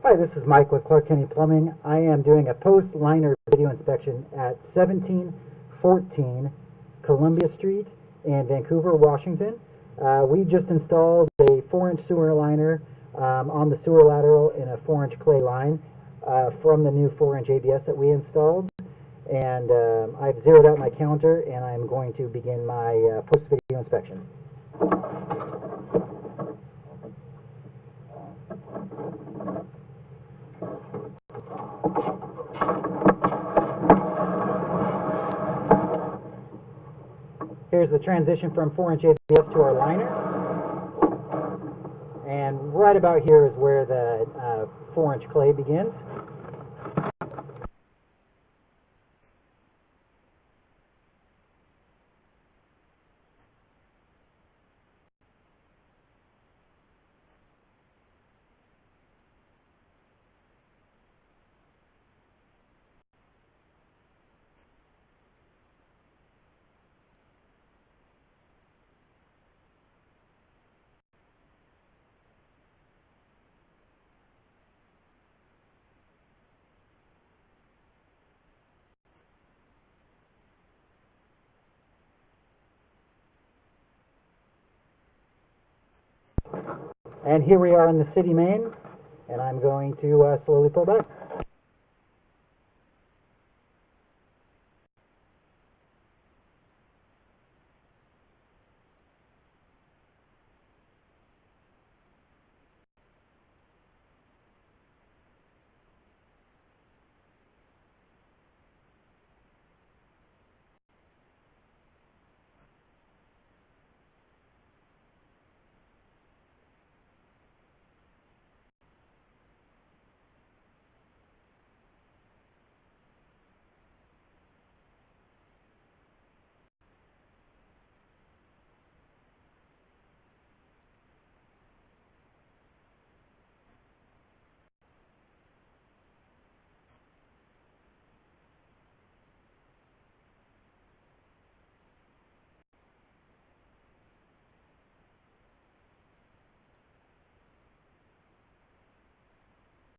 Hi, this is Mike with Clark County Plumbing. I am doing a post-liner video inspection at 1714 Columbia Street in Vancouver, Washington. We just installed a 4-inch sewer liner on the sewer lateral in a 4-inch clay line from the new 4-inch ABS that we installed. And I've zeroed out my counter and I'm going to begin my post-video inspection. Here's the transition from 4-inch ABS to our liner. And right about here is where the 4-inch clay begins. And here we are in the city main, and I'm going to slowly pull back.